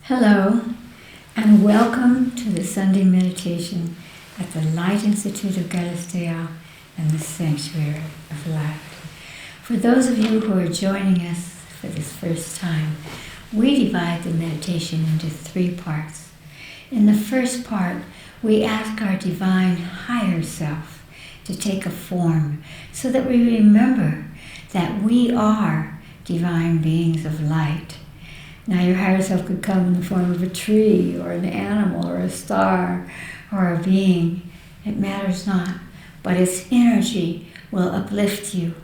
Hello, and welcome to the Sunday meditation at the Light Institute of Galactic and the Sanctuary of Light. For those of you who are joining us for this first time, we divide the meditation into 3 parts. In the first part, we ask our divine higher self to take a form so that we remember that we are divine beings of light. Now your higher self could come in the form of a tree or an animal or a star or a being. It matters not, but its energy will uplift you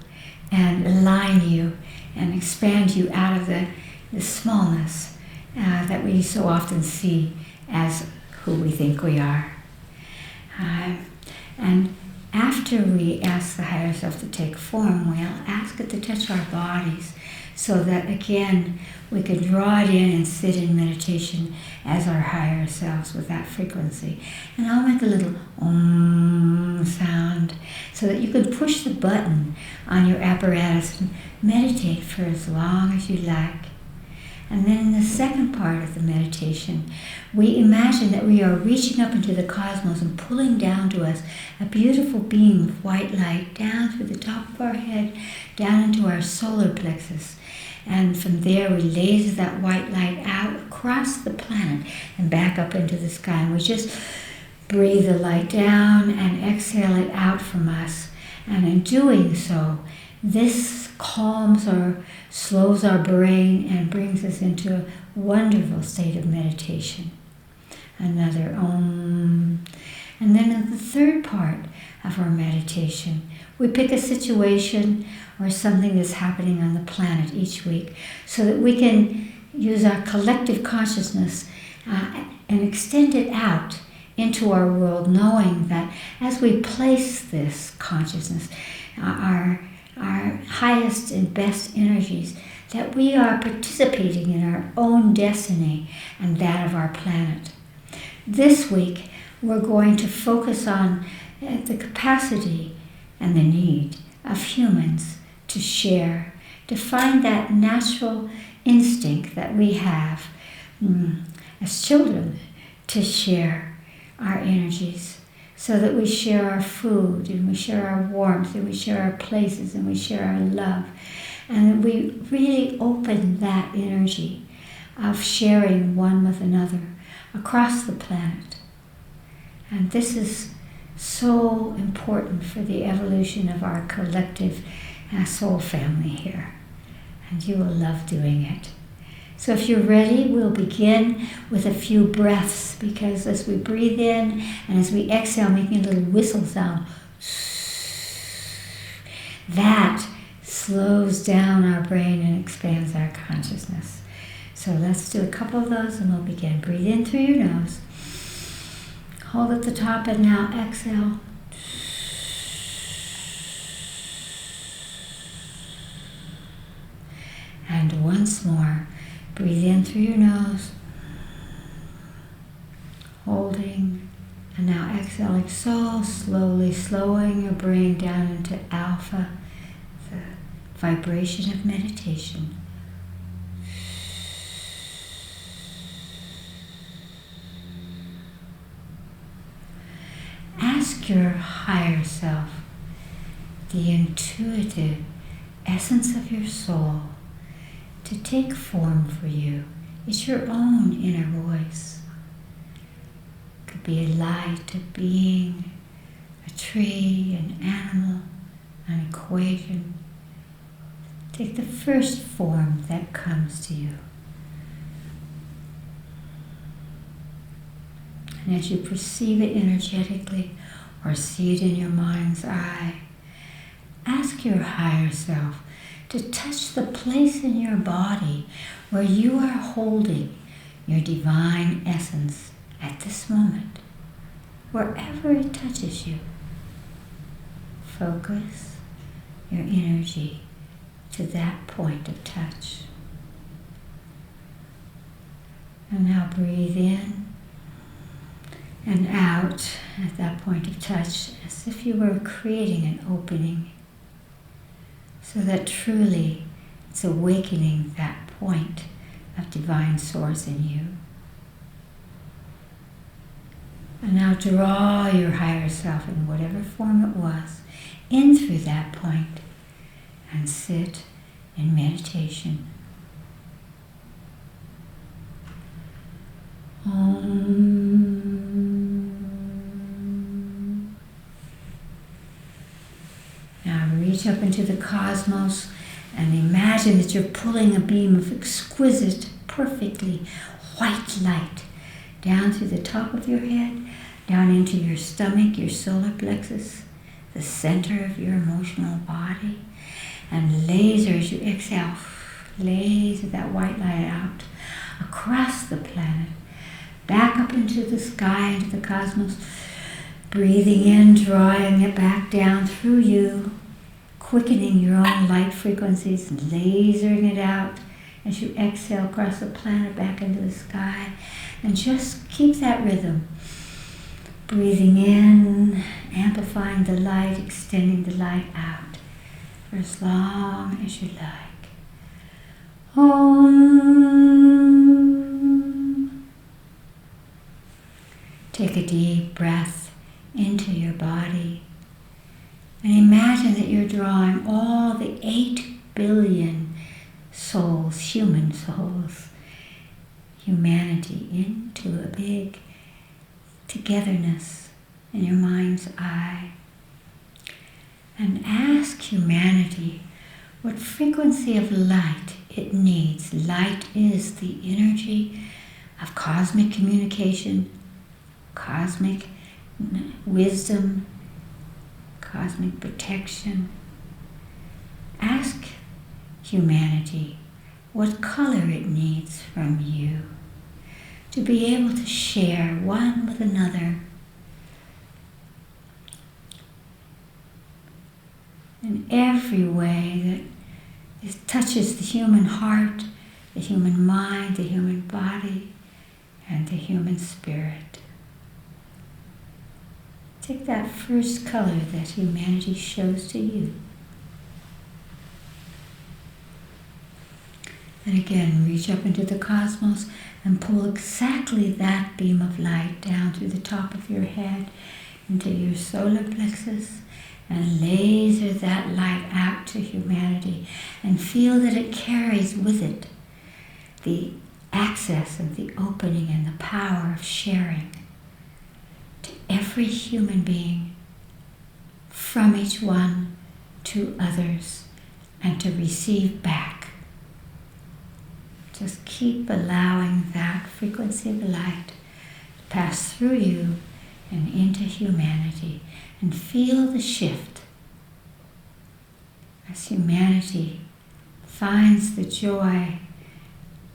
and align you and expand you out of the smallness that we so often see as who we think we are. And after we ask the higher self to take form, we'll ask it to touch our bodies so that, again, we can draw it in and sit in meditation as our higher selves with that frequency. And I'll make a little om sound so that you can push the button on your apparatus and meditate for as long as you like. And then in the second part of the meditation, we imagine that we are reaching up into the cosmos and pulling down to us a beautiful beam of white light down through the top of our head, down into our solar plexus. And from there we laser that white light out across the planet and back up into the sky. And we just breathe the light down and exhale it out from us. And in doing so, this calms or slows our brain and brings us into a wonderful state of meditation. Another om. And then in the third part of our meditation, we pick a situation or something that's happening on the planet each week so that we can use our collective consciousness and extend it out into our world, knowing that as we place this consciousness, our highest and best energies, that we are participating in our own destiny and that of our planet. This week, we're going to focus on the capacity and the need of humans to share, to find that natural instinct that we have as children to share our energies, so that we share our food and we share our warmth and we share our places and we share our love. And we really open that energy of sharing one with another across the planet. And this is so important for the evolution of our collective soul family here. And you will love doing it. So if you're ready, we'll begin with a few breaths, because as we breathe in and as we exhale, making a little whistle sound, that slows down our brain and expands our consciousness. So let's do a couple of those and we'll begin. Breathe in through your nose. Hold at the top and now exhale. And once more, breathe in through your nose, holding, and now exhaling so slowly, slowing your brain down into alpha, the vibration of meditation. Ask your higher self, the intuitive essence of your soul, to take form for you. It's your own inner voice. It could be a light, a being, a tree, an animal, an equation. Take the first form that comes to you. And as you perceive it energetically or see it in your mind's eye, ask your higher self to touch the place in your body where you are holding your divine essence at this moment, wherever it touches you. Focus your energy to that point of touch. And now breathe in and out at that point of touch, as if you were creating an opening, so that truly it's awakening that point of divine source in you. And now draw your higher self in whatever form it was in through that point and sit in meditation. Now reach up into the cosmos and imagine that you're pulling a beam of exquisite, perfectly white light down through the top of your head, down into your stomach, your solar plexus, the center of your emotional body, and laser as you exhale, laser that white light out across the planet, back up into the sky, into the cosmos, breathing in, drawing it back down through you, quickening your own light frequencies, and lasering it out as you exhale across the planet back into the sky. And just keep that rhythm. Breathing in, amplifying the light, extending the light out for as long as you like. Om. Take a deep breath into your body and imagine that you're drawing all the 8 billion souls, human souls, humanity, into a big togetherness in your mind's eye. And ask humanity what frequency of light it needs. Light is the energy of cosmic communication, cosmic wisdom, cosmic protection. Ask humanity what color it needs from you to be able to share one with another in every way that touches the human heart, the human mind, the human body, and the human spirit. Take that first color that humanity shows to you. And again, reach up into the cosmos and pull exactly that beam of light down through the top of your head into your solar plexus and laser that light out to humanity and feel that it carries with it the access and the opening and the power of sharing to every human being, from each one to others, and to receive back. Just keep allowing that frequency of light to pass through you and into humanity, and feel the shift as humanity finds the joy,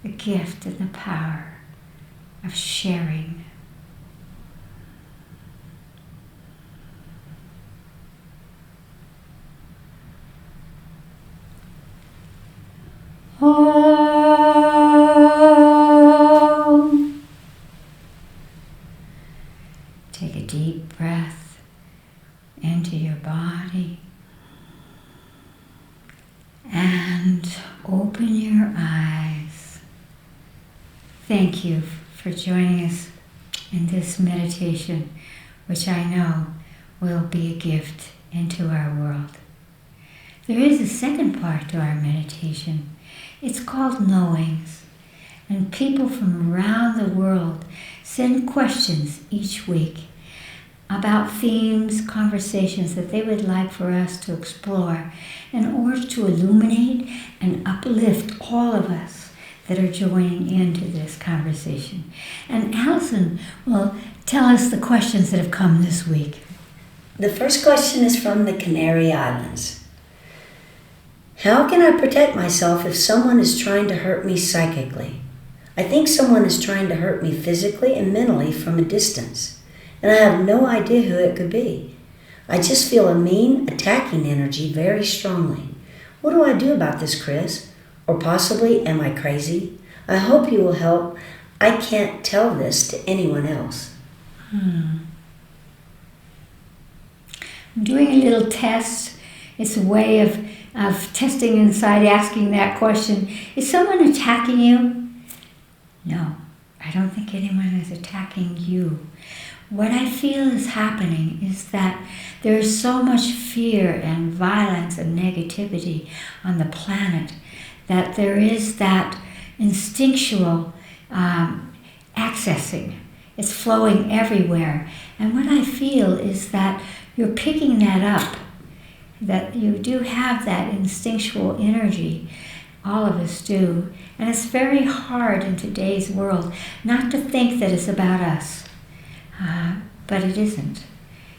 the gift, and the power of sharing. Om. Take a deep breath into your body and open your eyes. Thank you for joining us in this meditation, which I know will be a gift into our world. There is a second part to our meditation. It's called Knowings, and people from around the world send questions each week about themes, conversations that they would like for us to explore in order to illuminate and uplift all of us that are joining into this conversation. And Allison will tell us the questions that have come this week. The first question is from the Canary Islands. How can I protect myself if someone is trying to hurt me psychically? I think someone is trying to hurt me physically and mentally from a distance, and I have no idea who it could be. I just feel a mean, attacking energy very strongly. What do I do about this, Chris? Or possibly, am I crazy? I hope you will help. I can't tell this to anyone else. I'm doing a little test. It's a way of testing inside, asking that question. Is someone attacking you? No, I don't think anyone is attacking you. what I feel is happening is that there is so much fear and violence and negativity on the planet that there is that instinctual accessing. It's flowing everywhere. And what I feel is that you're picking that up, that you do have that instinctual energy. All of us do. And it's very hard in today's world not to think that it's about us. But it isn't.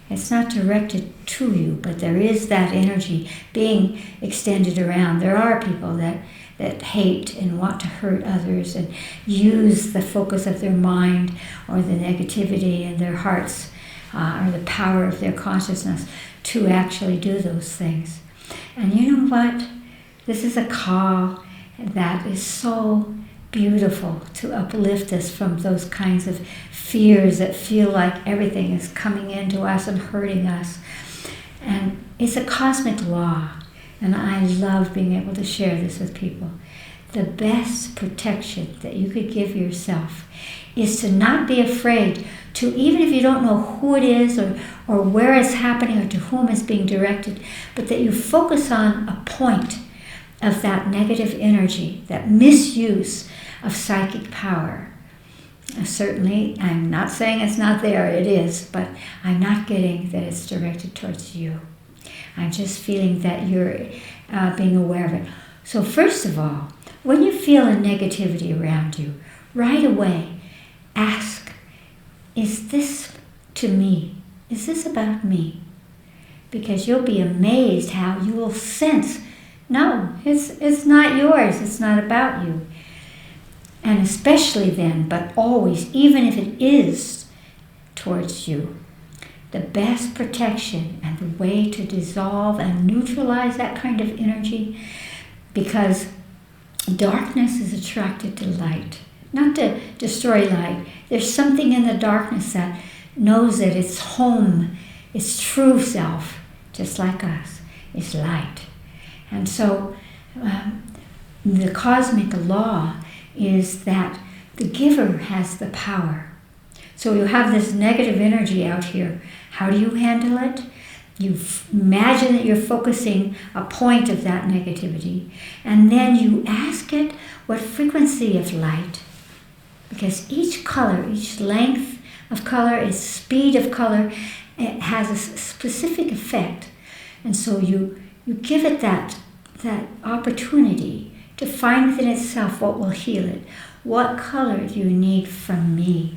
It's not directed to you, but there is that energy being extended around. There are people that hate and want to hurt others and use the focus of their mind or the negativity in their hearts or the power of their consciousness to actually do those things. And you know what? This is a call that is so beautiful to uplift us from those kinds of fears that feel like everything is coming into us and hurting us. And it's a cosmic law, and I love being able to share this with people. The best protection that you could give yourself is to not be afraid to, even if you don't know who it is or where it's happening or to whom it's being directed, but that you focus on a point of that negative energy, that misuse of psychic power. Certainly, I'm not saying it's not there, it is, but I'm not getting that it's directed towards you. I'm just feeling that you're being aware of it. So first of all, when you feel a negativity around you, right away, ask, is this to me? Is this about me? Because you'll be amazed how you will sense, no, it's not yours, it's not about you. And especially then, but always, even if it is towards you, the best protection and the way to dissolve and neutralize that kind of energy, because darkness is attracted to light, not to destroy light. There's something in the darkness that knows that its home, its true self, just like us, is light. And so the cosmic law is that the giver has the power. So you have this negative energy out here. How do you handle it? You imagine that you're focusing a point of that negativity, and then you ask it what frequency of light, because each color, each length of color, its speed of color, it has a specific effect. And so you give it that opportunity to find within itself what will heal it. What color do you need from me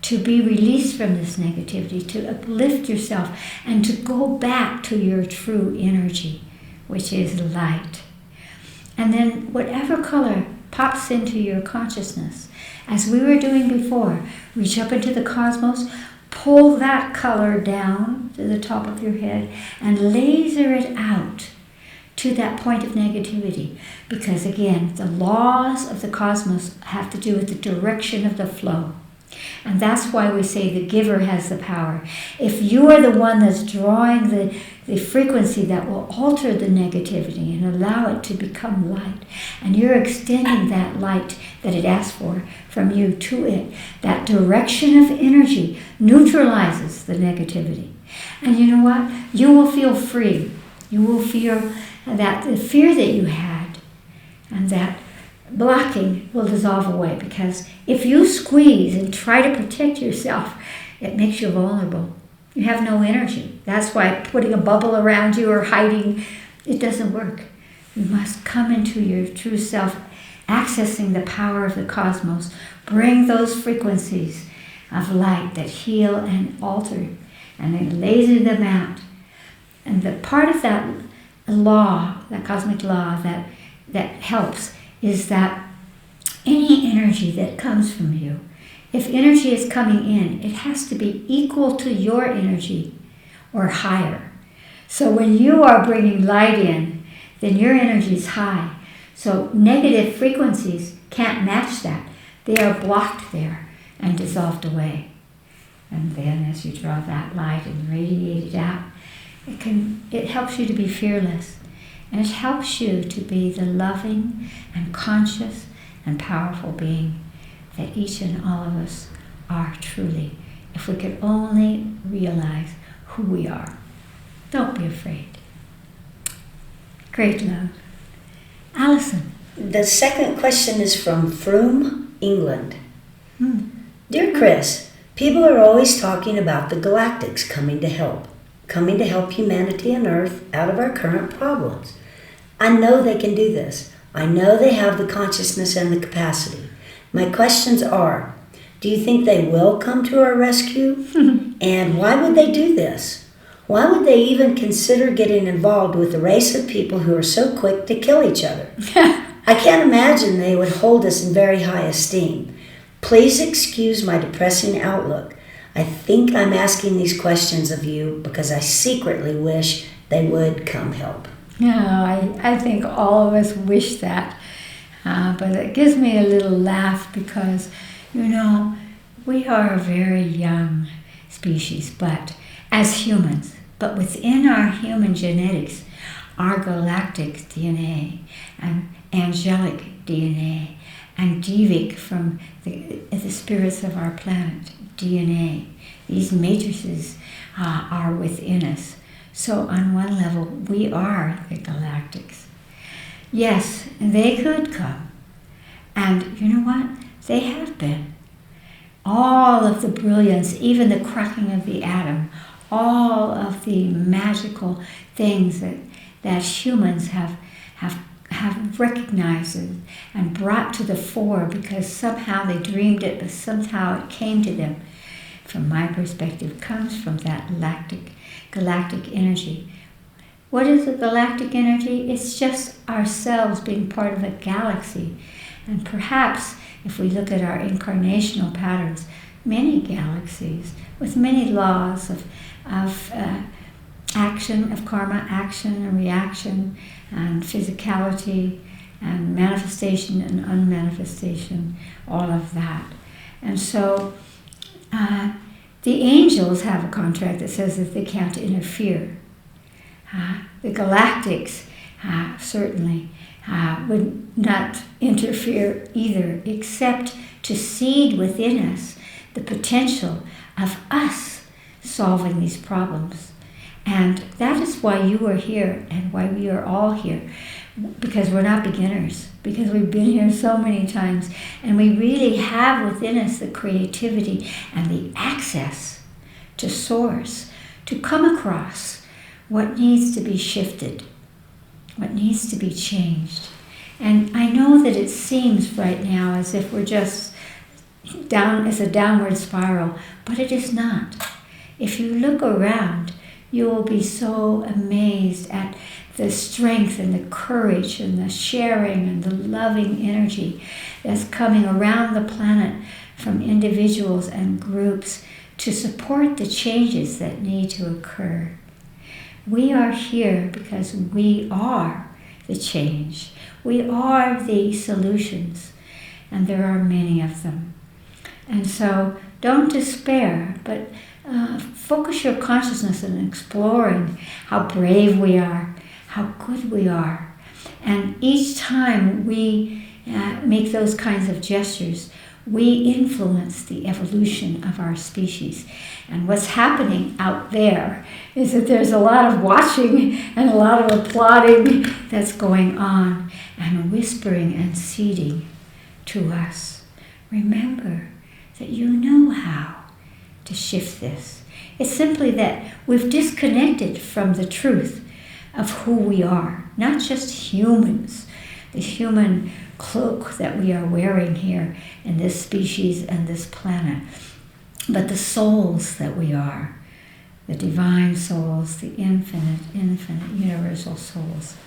to be released from this negativity, to uplift yourself, and to go back to your true energy, which is light? And then whatever color pops into your consciousness, as we were doing before, reach up into the cosmos, pull that color down to the top of your head, and laser it out to that point of negativity. Because again, the laws of the cosmos have to do with the direction of the flow. And that's why we say the giver has the power. If you are the one that's drawing the frequency that will alter the negativity and allow it to become light, and you're extending that light that it asked for from you to it, that direction of energy neutralizes the negativity. And you know what? You will feel free. You will feel that the fear that you had and that blocking will dissolve away, because if you squeeze and try to protect yourself, it makes you vulnerable. You have no energy. That's why putting a bubble around you or hiding, it doesn't work. You must come into your true self, accessing the power of the cosmos. Bring those frequencies of light that heal and alter, and then laser them out. And the part of that law, that cosmic law that helps, is that any energy that comes from you, if energy is coming in, it has to be equal to your energy or higher. So when you are bringing light in, then your energy is high. So negative frequencies can't match that. They are blocked there and dissolved away. And then as you draw that light and radiate it out, it helps you to be fearless. And it helps you to be the loving and conscious and powerful being that each and all of us are truly if we could only realize who we are. Don't be afraid. Great love. Allison. The second question is from Frome, England. Dear Chris, people are always talking about the Galactics coming to help humanity and Earth out of our current problems. I know they can do this. I know they have the consciousness and the capacity. My questions are, do you think they will come to our rescue? And why would they do this? Why would they even consider getting involved with a race of people who are so quick to kill each other? I can't imagine they would hold us in very high esteem. Please excuse my depressing outlook. I think I'm asking these questions of you because I secretly wish they would come help. No, I think all of us wish that. But it gives me a little laugh because, we are a very young species, but as humans, but within our human genetics, our galactic DNA and angelic DNA and devic from the spirits of our planet DNA, these matrices are within us. So on one level, we are the Galactics. Yes, they could come. And you know what? They have been. All of the brilliance, even the cracking of the atom, all of the magical things that humans have recognized and brought to the fore because somehow they dreamed it, but somehow it came to them, from my perspective, comes from that galactic energy. What is the galactic energy? It's just ourselves being part of a galaxy. And perhaps, if we look at our incarnational patterns, many galaxies with many laws of action, of karma, action and reaction, and physicality, and manifestation and unmanifestation, all of that. And so the angels have a contract that says that they can't interfere. The Galactics certainly would not interfere either, except to seed within us the potential of us solving these problems. And that is why you are here and why we are all here, because we're not beginners, because we've been here so many times, and we really have within us the creativity and the access to source, to come across what needs to be shifted, what needs to be changed. And I know that it seems right now as if we're just down, it's a downward spiral, but it is not. If you look around, you will be so amazed at the strength and the courage and the sharing and the loving energy that's coming around the planet from individuals and groups to support the changes that need to occur. We are here because we are the change. We are the solutions, and there are many of them. And so don't despair, but focus your consciousness on exploring how brave we are, how good we are. And each time we make those kinds of gestures, we influence the evolution of our species. And what's happening out there is that there's a lot of watching and a lot of applauding that's going on, and whispering and seeding to us. Remember that you know how to shift this. It's simply that we've disconnected from the truth of who we are, not just humans, the human cloak that we are wearing here in this species and this planet, but the souls that we are, the divine souls, the infinite, universal souls,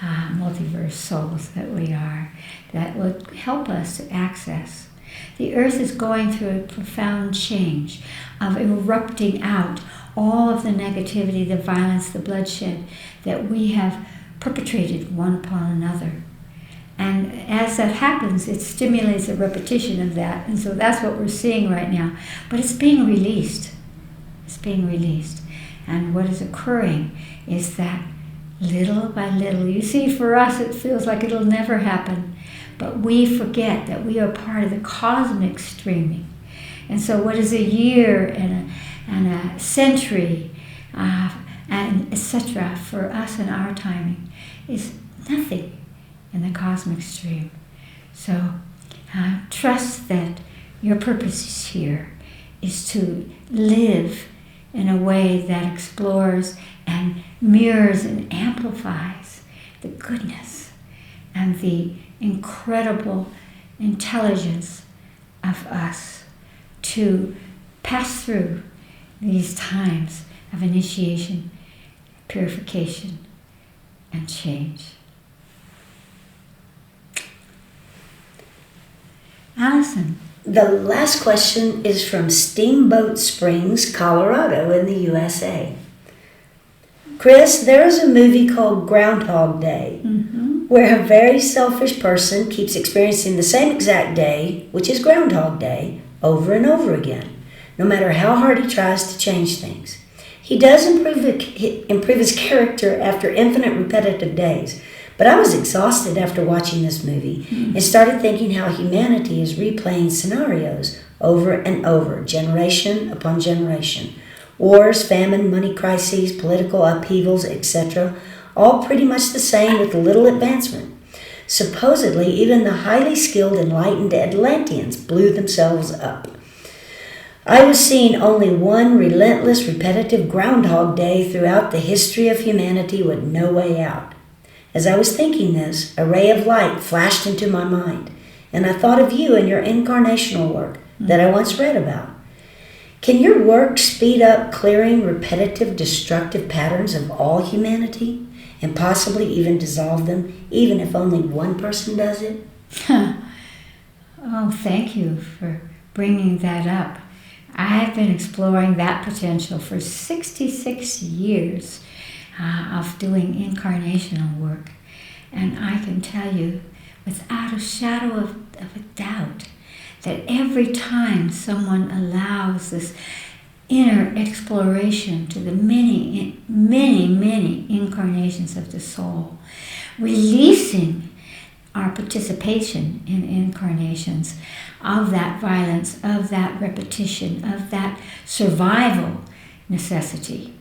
multiverse souls that we are, that will help us to access. The earth is going through a profound change of erupting out all of the negativity, the violence, the bloodshed that we have perpetrated one upon another. And as that happens, it stimulates a repetition of that. And so that's what we're seeing right now. But it's being released. It's being released. And what is occurring is that little by little, you see, for us it feels like it'll never happen. But we forget that we are part of the cosmic streaming. And so what is a year and a century and etc. for us in our timing is nothing in the cosmic stream. So trust that your purpose here is to live in a way that explores and mirrors and amplifies the goodness and the incredible intelligence of us to pass through these times of initiation, purification, and change. Allison. The last question is from Steamboat Springs, Colorado in the U.S.A. Chris, there is a movie called Groundhog Day, where a very selfish person keeps experiencing the same exact day, which is Groundhog Day, over and over again, no matter how hard he tries to change things. He does improve his character after infinite repetitive days, but I was exhausted after watching this movie and started thinking how humanity is replaying scenarios over and over, generation upon generation. Wars, famine, money crises, political upheavals, etc., all pretty much the same with little advancement. Supposedly, even the highly skilled, enlightened Atlanteans blew themselves up. I was seeing only one relentless, repetitive Groundhog Day throughout the history of humanity with no way out. As I was thinking this, a ray of light flashed into my mind, and I thought of you and your incarnational work that I once read about. Can your work speed up clearing repetitive, destructive patterns of all humanity, and possibly even dissolve them, even if only one person does it? Oh, thank you for bringing that up. I've been exploring that potential for 66 years of doing incarnational work. And I can tell you, without a shadow of a doubt, that every time someone allows this inner exploration to the many, many, many incarnations of the soul, releasing our participation in incarnations of that violence, of that repetition, of that survival necessity.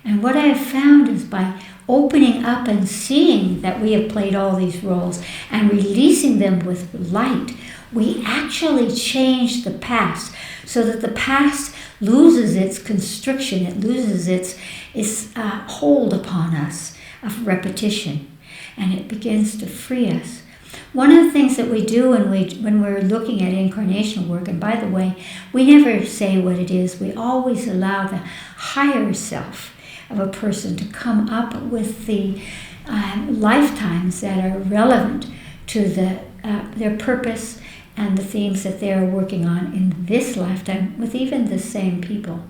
And what I have found is by opening up and seeing that we have played all these roles and releasing them with light, we actually change the past so that the past loses its constriction, it loses its hold upon us of repetition, and it begins to free us. One of the things that we do when we're looking at incarnational work, and by the way, we never say what it is, we always allow the higher self of a person to come up with the lifetimes that are relevant to their purpose and the themes that they're working on in this lifetime with even the same people.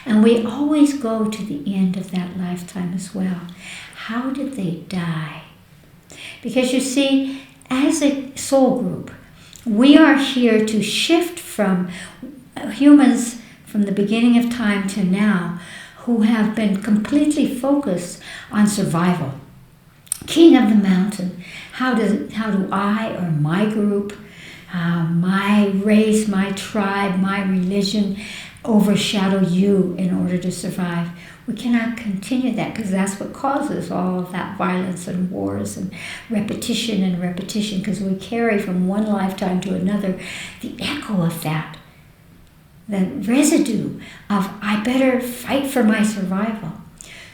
And we always go to the end of that lifetime as well. How did they die? Because you see, as a soul group, we are here to shift from humans from the beginning of time to now who have been completely focused on survival. King of the mountain, how do I or my group, my race, my tribe, my religion overshadow you in order to survive? We cannot continue that because that's what causes all of that violence and wars and repetition because we carry from one lifetime to another the echo of that, the residue of I better fight for my survival.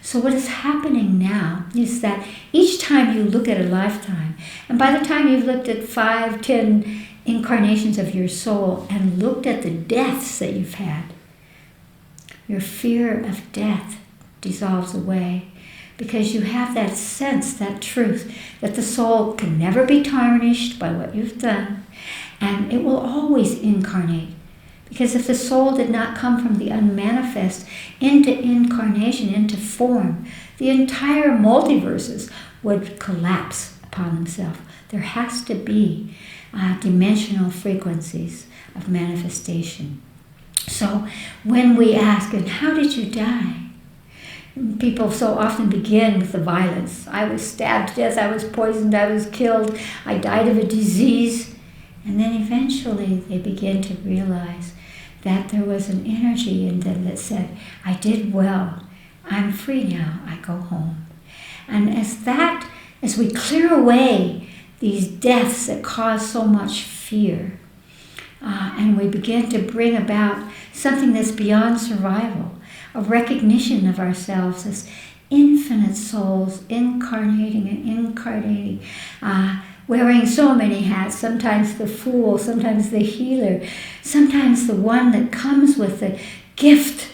So what is happening now is that each time you look at a lifetime, and by the time you've looked at 5, 10 incarnations of your soul and looked at the deaths that you've had, your fear of death dissolves away because you have that sense, that truth, that the soul can never be tarnished by what you've done, and it will always incarnate. Because if the soul did not come from the unmanifest into incarnation, into form, the entire multiverses would collapse upon themselves. There has to be dimensional frequencies of manifestation. So when we ask, and how did you die? People so often begin with the violence. I was stabbed to death, I was poisoned, I was killed, I died of a disease. And then eventually they begin to realize that there was an energy in them that said, I did well, I'm free now, I go home. And as we clear away these deaths that cause so much fear, and we begin to bring about something that's beyond survival, a recognition of ourselves as infinite souls, incarnating and incarnating, wearing so many hats, sometimes the fool, sometimes the healer, sometimes the one that comes with the gift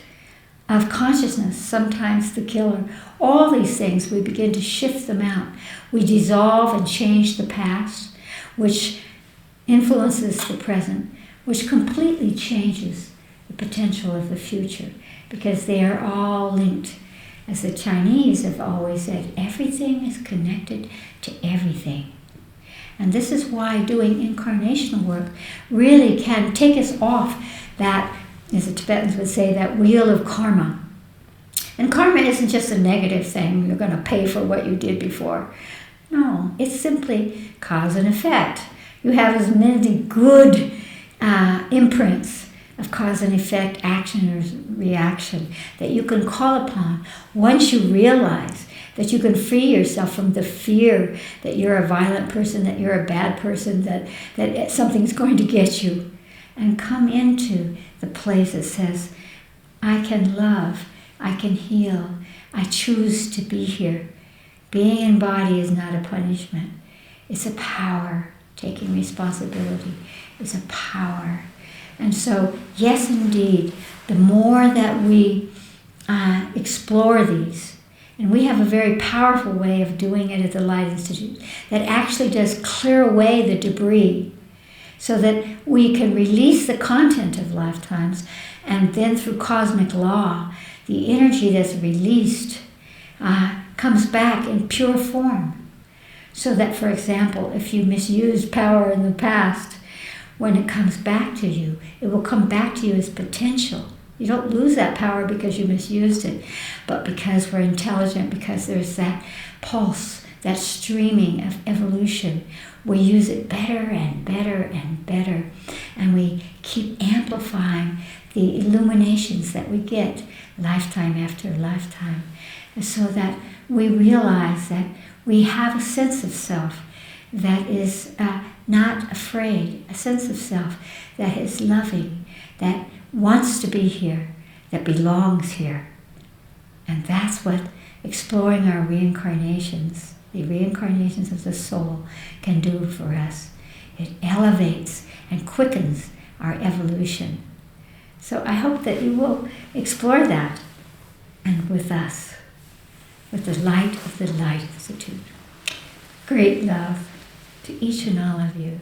of consciousness, sometimes the killer. All these things, we begin to shift them out. We dissolve and change the past, which influences the present, which completely changes the potential of the future, because they are all linked. As the Chinese have always said, everything is connected to everything. And this is why doing incarnational work really can take us off that, as the Tibetans would say, that wheel of karma. And karma isn't just a negative thing, you're going to pay for what you did before. No, it's simply cause and effect. You have as many good imprints of cause and effect, action or reaction, that you can call upon once you realize that you can free yourself from the fear that you're a violent person, that you're a bad person, that something's going to get you, and come into the place that says, I can love, I can heal, I choose to be here. Being in body is not a punishment. It's a power. Taking responsibility is a power. And so, yes, indeed, the more that we explore these, and we have a very powerful way of doing it at the Light Institute that actually does clear away the debris so that we can release the content of lifetimes, and then through cosmic law, the energy that's released comes back in pure form. So that, for example, if you misused power in the past, when it comes back to you, it will come back to you as potential. You don't lose that power because you misused it, but because we're intelligent, because there's that pulse, that streaming of evolution. We use it better and better and better, and we keep amplifying the illuminations that we get lifetime after lifetime, and so that we realize that we have a sense of self that is not afraid, a sense of self that is loving, that wants to be here, that belongs here. And that's what exploring our reincarnations, the reincarnations of the soul, can do for us. It elevates and quickens our evolution. So I hope that you will explore that, and with us, with the light of the Light Institute. Great love to each and all of you.